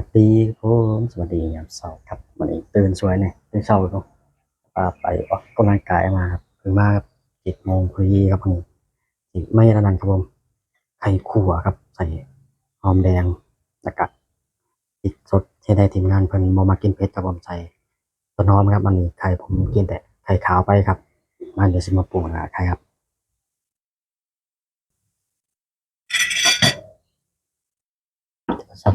สวัสดีผมสวัสดียามเช้าครับวันนี้ตื่นสวยเนี่ยตื่นเช้าก็ไปออกกำลังกายมาครับถึงมาครับ7 โมงพอดีครับวันนี้สิไม่ระนันครับผมไข่ขั่วครับใส่หอมแดงแล้วก็พริกสดใช้ได้ทีมงานเพิ่นบ่มากินเผ็ดครับผมใส่ต้นหอมครับวันนี้ไข่ผมกินแต่ไข่ขาวไปครับมาเดี๋ยวสิมาปรุงไข่ครับสับ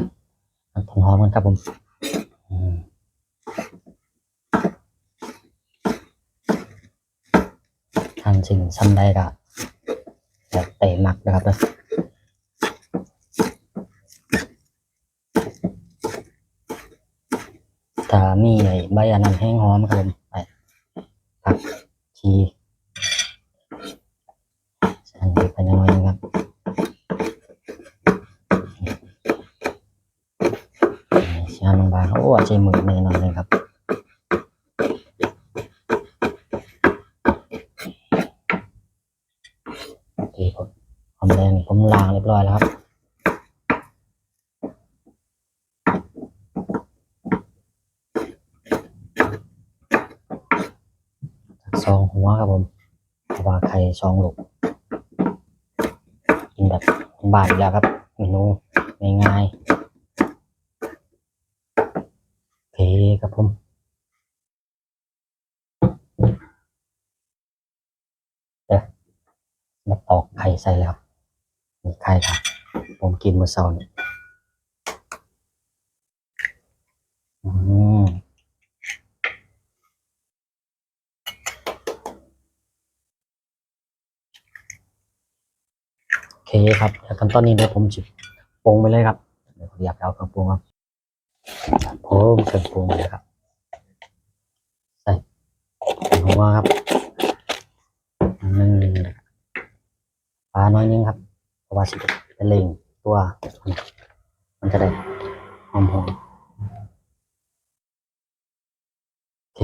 ต้นหอมกันครับผมอืมทานสิ่งซ้ำใดก็แล้วแต่มักนะครับเด้อ ถ้ามีไอ้ใบอันนั้นแห้งหอมครับผมไอ้ผักชีอันนี้ไปหน่อยนึงครับชาลงบางโอ้ใช้มือหน่อยนึงครับโอเคผมหอมแดงผมล้างเรียบร้อยแล้วครับซองหัวครับผมเพราะว่าไข่2 ลูกกินแบบบ้านอยู่แล้วครับเมนูง่ายๆโอเคครับผมเดี๋ยวมาตอกไข่ใส่เลยครับมีไข่ครับผมกินมื้อเช้านี่อืม โอเคครับแล้วขั้นตอนนี้เดี๋ยวผมจะปรุงไปเลยครับเดี๋ยวผมอยากเอาเครื่องปรุงครับผมเครื่องปรุงเลยครับใส่หัวครับ1ปลาน้อยนึงครับเพราะว่าสิเป็นเล่งตัวมันจะได้หอมหอมโอเค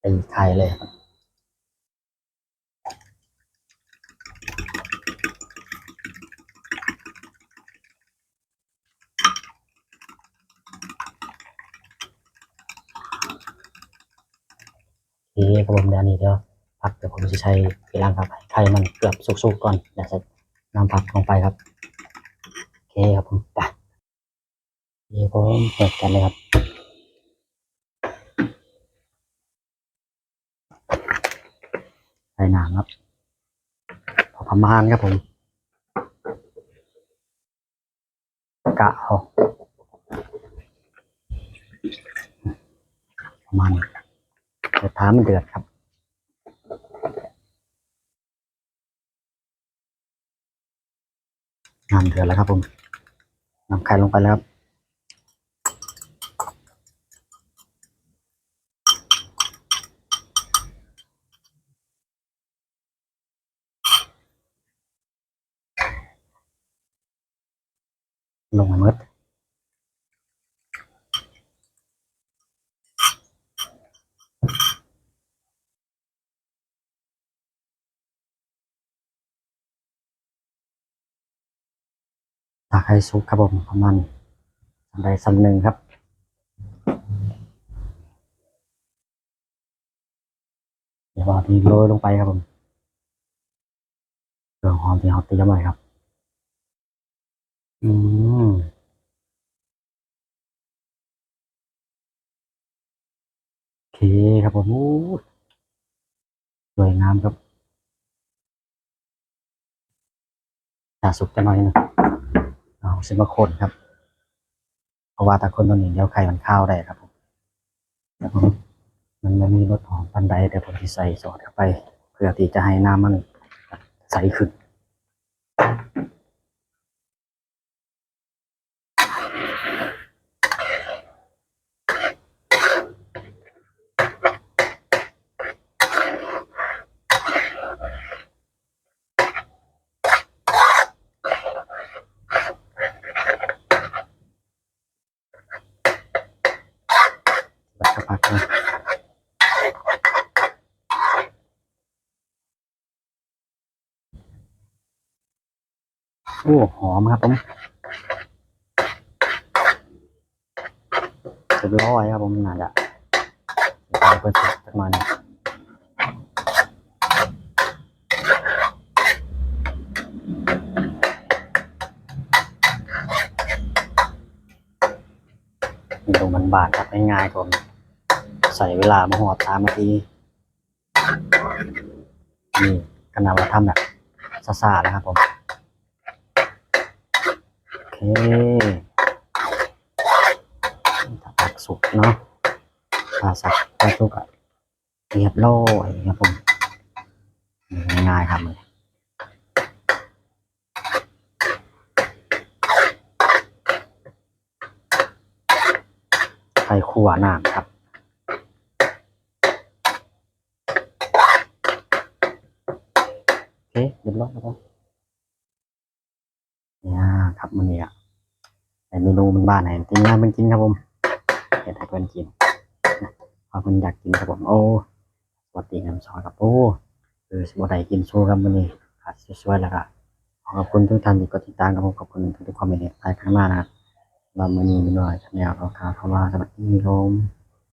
ตีไข่เลยครับโอเคครับผมเดี๋ยวนี้เดี๋ยวผักเดี๋ยวผมจะใช้เวลาครับไข่มันเกือบสุกๆก่อนเดี๋ยวใส่น้ำผักลงไปครับโอเคครับผมไปโอเคผมเปิดกันเลยครับใส่น้ำครับพอประมาณครับผมกะเอาประมาณเดี๋ยวท้ามันเดือดครับ น้ำเดือดแล้วครับผมนำไข่ลงไปแล้วครับลงมาเมื่อตาไข่สุกครับผมประมาณใดสำหนึ่งครับเดี๋ยวเอาทีโรยลงไปครับผมเครื่องหอมที่เราเตรียมไว้ครับอืมโอเคครับผมอู้สวยงามครับถ้าสุกจะหน่อยนะเอาเส้นมะขนครับเพราะว่าถ้าคนตัวนี้เดี๋ยวไข่มันข้าวได้ครับผมแล้วผมมันไม่มีรสหอมปันใดเดี๋ยวผมจะใส่ซอสเข้าไปเพื่อที่จะให้น้ำมันใสขึ้นแบบสักพักนะโอ้หอมครับผม รียบร้อยครับผมน่าจะเอาไปสุกสักหน่อยหนึงเมนูมันบาทครับง่ายๆครับผมใส่เวลามาหอด3 นาทีนี่ก็นับว่าทำแบบซ่าๆนะครับผมโอเคถ้าผักสุกเนาะถ้าสักถ้าสุกอะเรียบร้อยครับผมง่ายๆครับเลยไข่ขั่วน้ำครับโอเคเรียบร้อยครับผมเนี่ยครับมันเนี่ยเมนูมันบ้านไหนทีมงานมันกินครับผมเห็ดให้เพื่อนกินพอเพื่อนอยากกินครับผมโอ้สวัสดีครับซอยครับโอ้สวัสดีกินโชว์ครับมันนี่ขาดช่วยๆแล้วก็ขอบคุณทุกท่านที่กดติดตามครับผมขอบคุณทุกความเห็นใจข้างหน้านะครับเรามือนี้มีหน่อยชาแนลเราข่าวเข้ามาสวัสดีครับ